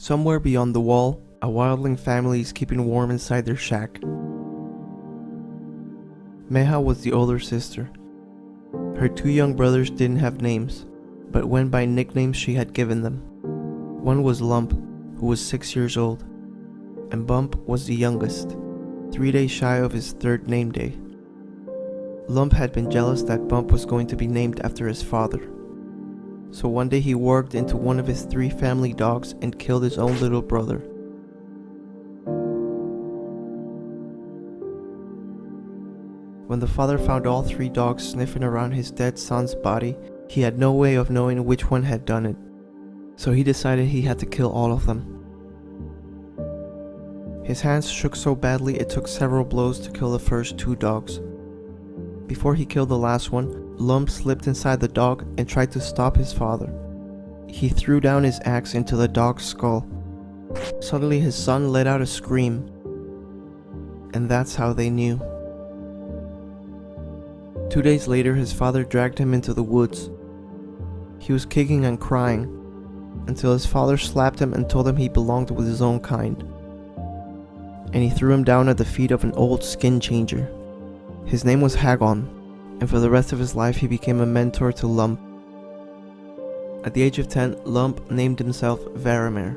Somewhere beyond the wall, a wildling family is keeping warm inside their shack. Meha was the older sister. Her two young brothers didn't have names, but went by nicknames she had given them. One was Lump, who was 6 years old, and Bump was the youngest, 3 days shy of his third name day. Lump had been jealous that Bump was going to be named after his father. So one day he warged into one of his 3 family dogs and killed his own little brother. When the father found all 3 dogs sniffing around his dead son's body, he had no way of knowing which one had done it. So he decided he had to kill all of them. His hands shook so badly it took several blows to kill the first 2 dogs. Before he killed the last one, Lump slipped inside the dog and tried to stop his father. He threw down his axe into the dog's skull. Suddenly his son let out a scream, and that's how they knew. 2 days later, his father dragged him into the woods. He was kicking and crying, until his father slapped him and told him he belonged with his own kind. And he threw him down at the feet of an old skin changer. His name was Hagon, and for the rest of his life he became a mentor to Lump. At the age of 10, Lump named himself Varamyr.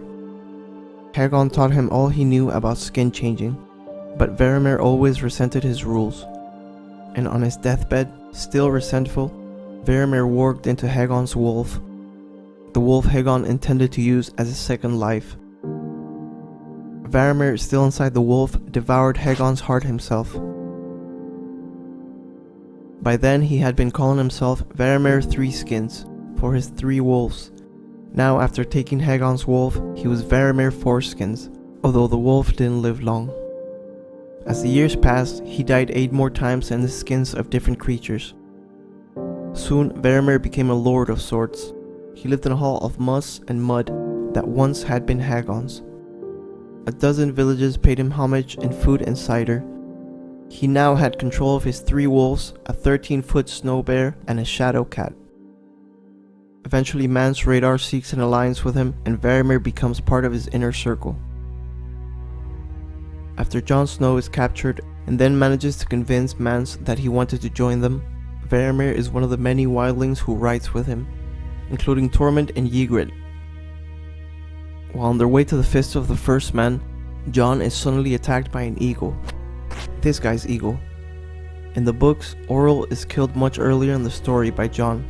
Hagon taught him all he knew about skin changing, but Varamyr always resented his rules. And on his deathbed, still resentful, Varamyr warged into Hagon's wolf, the wolf Hagon intended to use as a second life. Varamyr, still inside the wolf, devoured Hagon's heart himself. By then he had been calling himself Varamyr Sixskins for his 3 wolves. Now after taking Hagon's wolf, he was Varamyr Sixskins, although the wolf didn't live long. As the years passed, he died 8 more times in the skins of different creatures. Soon Varamyr became a lord of sorts. He lived in a hall of moss and mud that once had been Hagon's. A dozen villages paid him homage in food and cider. He now had control of his 3 wolves, a 13-foot snow bear, and a shadow cat. Eventually Mance Rayder seeks an alliance with him, and Varamyr becomes part of his inner circle. After Jon Snow is captured and then manages to convince Mance that he wanted to join them, Varamyr is one of the many wildlings who rides with him, including Tormund and Ygritte. While on their way to the Fist of the First Man, Jon is suddenly attacked by an eagle. This guy's eagle. In the books, Orell is killed much earlier in the story by Jon,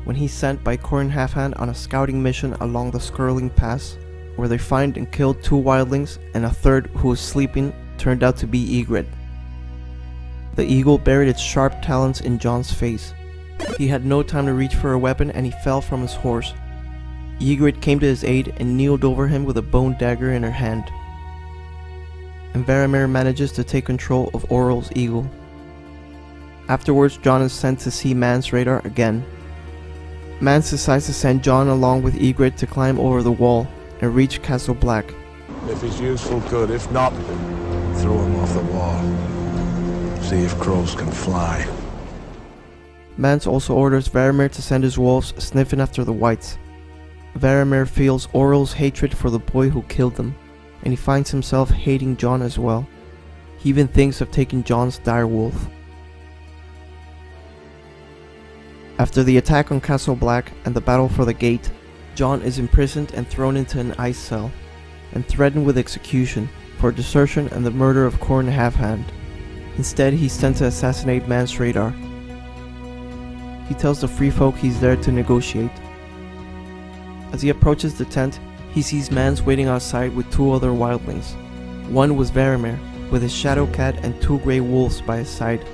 when he's sent by Qhorin Halfhand on a scouting mission along the Skirling Pass, where they find and kill 2 wildlings, and a third who was sleeping turned out to be Ygritte. The eagle buried its sharp talons in Jon's face. He had no time to reach for a weapon and he fell from his horse. Ygritte came to his aid and kneeled over him with a bone dagger in her hand. And Varamyr manages to take control of Orell's eagle. Afterwards, Jon is sent to see Mance Rayder again. Mance decides to send Jon along with Ygritte to climb over the wall and reach Castle Black. If he's useful, good. If not, throw him off the wall. See if crows can fly. Mance also orders Varamyr to send his wolves sniffing after the whites. Varamyr feels Orell's hatred for the boy who killed them, and he finds himself hating Jon as well. He even thinks of taking Jon's direwolf. After the attack on Castle Black and the battle for the gate, Jon is imprisoned and thrown into an ice cell, and threatened with execution for desertion and the murder of Qhorin Halfhand. Instead, he's sent to assassinate Mance Rayder. He tells the free folk he's there to negotiate. As he approaches the tent, he sees Mance waiting outside with 2 other wildlings. One was Varamyr, with his shadow cat and 2 grey wolves by his side.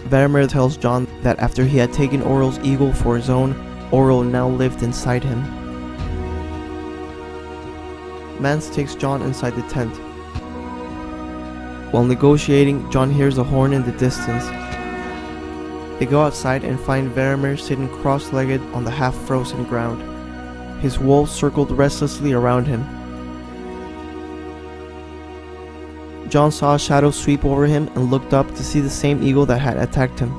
Varamyr tells Jon that after he had taken Orell's eagle for his own, Orell now lived inside him. Mance takes Jon inside the tent. While negotiating, Jon hears a horn in the distance. They go outside and find Varamyr sitting cross-legged on the half-frozen ground. His wolves circled restlessly around him. Jon saw a shadow sweep over him and looked up to see the same eagle that had attacked him.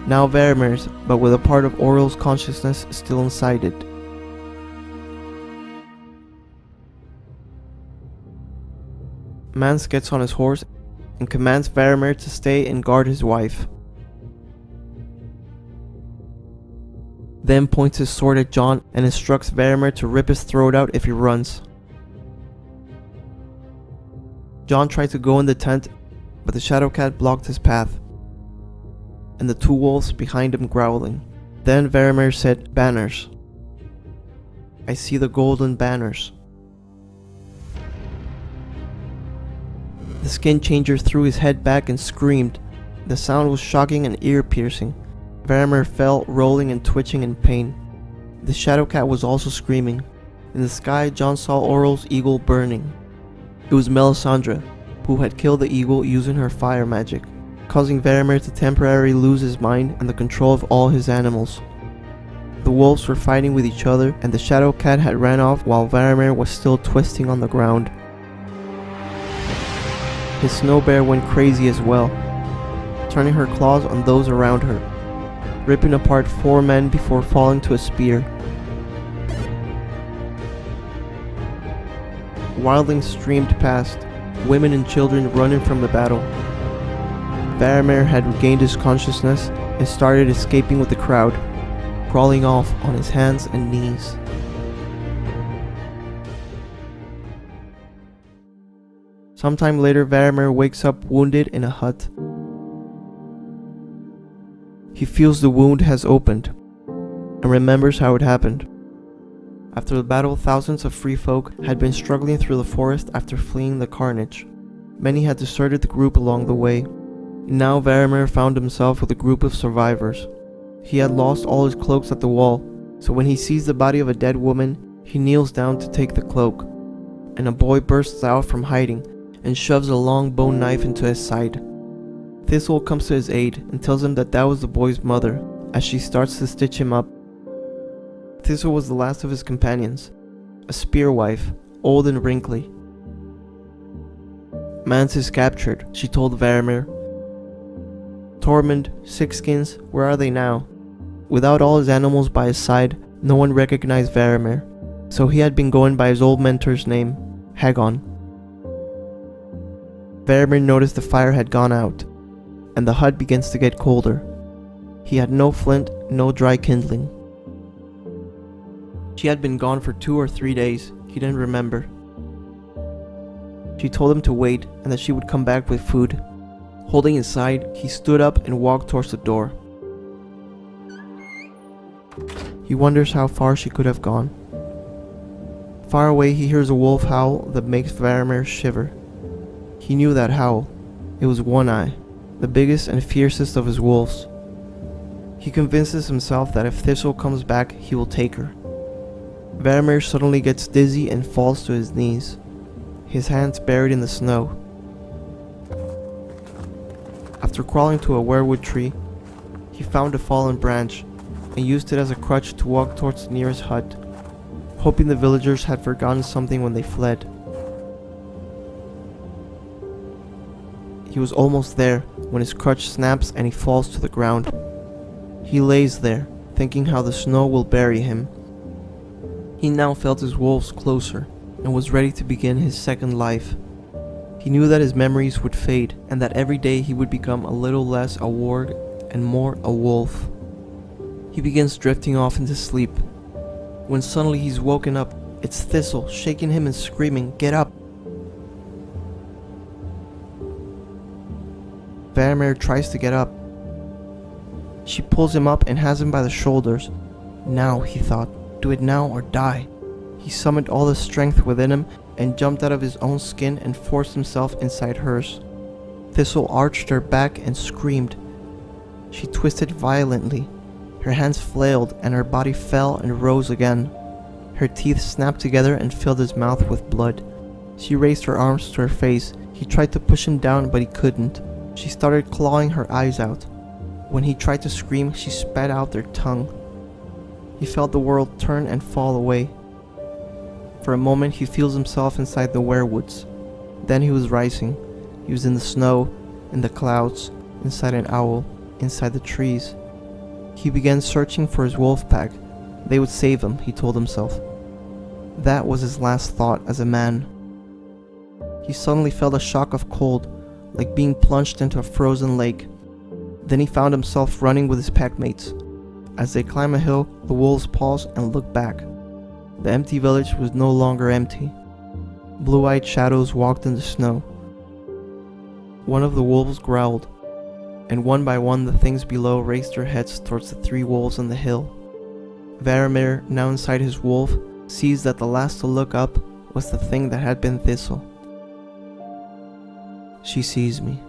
Now Varamyr's, but with a part of Orell's consciousness still inside it. Mance gets on his horse and commands Varamyr to stay and guard his wife. Then points his sword at Jon and instructs Varamyr to rip his throat out if he runs. Jon tried to go in the tent, but the Shadowcat blocked his path, and the two wolves behind him growling. Then Varamyr said, "Banners. I see the golden banners." The skinchanger threw his head back and screamed. The sound was shocking and ear-piercing. Varamyr fell, rolling and twitching in pain. The Shadowcat was also screaming. In the sky, Jon saw Oryl's eagle burning. It was Melisandre, who had killed the eagle using her fire magic, causing Varamyr to temporarily lose his mind and the control of all his animals. The wolves were fighting with each other, and the Shadowcat had ran off while Varamyr was still twisting on the ground. His snow bear went crazy as well, turning her claws on those around her, ripping apart 4 men before falling to a spear. Wildlings streamed past, women and children running from the battle. Varamyr had regained his consciousness and started escaping with the crowd, crawling off on his hands and knees. Sometime later, Varamyr wakes up wounded in a hut. He feels the wound has opened, and remembers how it happened. After the battle, thousands of free folk had been struggling through the forest after fleeing the carnage. Many had deserted the group along the way. Now Varamyr found himself with a group of survivors. He had lost all his cloaks at the wall, so when he sees the body of a dead woman, he kneels down to take the cloak, and a boy bursts out from hiding and shoves a long bone knife into his side. Thistle comes to his aid and tells him that was the boy's mother, as she starts to stitch him up. Thistle was the last of his companions, a spear wife, old and wrinkly. Mance is captured, she told Varamyr. Tormund, Sixskins, where are they now? Without all his animals by his side, no one recognized Varamyr, so he had been going by his old mentor's name, Hagon. Varamyr noticed the fire had gone out, and the hut begins to get colder. He had no flint, no dry kindling. She had been gone for 2 or 3 days, he didn't remember. She told him to wait and that she would come back with food. Holding his side, he stood up and walked towards the door. He wonders how far she could have gone. Far away he hears a wolf howl that makes Varamyr shiver. He knew that howl. It was One Eye, the biggest and fiercest of his wolves. He convinces himself that if Thistle comes back, he will take her. Varamyr suddenly gets dizzy and falls to his knees, his hands buried in the snow. After crawling to a weirwood tree, he found a fallen branch and used it as a crutch to walk towards the nearest hut, hoping the villagers had forgotten something when they fled. He was almost there when his crutch snaps and he falls to the ground. He lays there, thinking how the snow will bury him. He now felt his wolves closer and was ready to begin his second life. He knew that his memories would fade and that every day he would become a little less a warg and more a wolf. He begins drifting off into sleep, when suddenly he's woken up. It's Thistle shaking him and screaming, "Get up!" Varamyr tries to get up. She pulls him up and has him by the shoulders. Now, he thought, do it now or die. He summoned all the strength within him and jumped out of his own skin and forced himself inside hers. Thistle arched her back and screamed. She twisted violently. Her hands flailed and her body fell and rose again. Her teeth snapped together and filled his mouth with blood. She raised her arms to her face. He tried to push him down, but he couldn't. She started clawing her eyes out. When he tried to scream, she spat out their tongue. He felt the world turn and fall away. For a moment, he feels himself inside the weirwoods. Then he was rising. He was in the snow, in the clouds, inside an owl, inside the trees. He began searching for his wolf pack. They would save him, he told himself. That was his last thought as a man. He suddenly felt a shock of cold, like being plunged into a frozen lake. Then he found himself running with his packmates. As they climb a hill, the wolves pause and look back. The empty village was no longer empty. Blue-eyed shadows walked in the snow. One of the wolves growled, and one by one the things below raised their heads towards the 3 wolves on the hill. Varamyr, now inside his wolf, sees that the last to look up was the thing that had been Thistle. She sees me.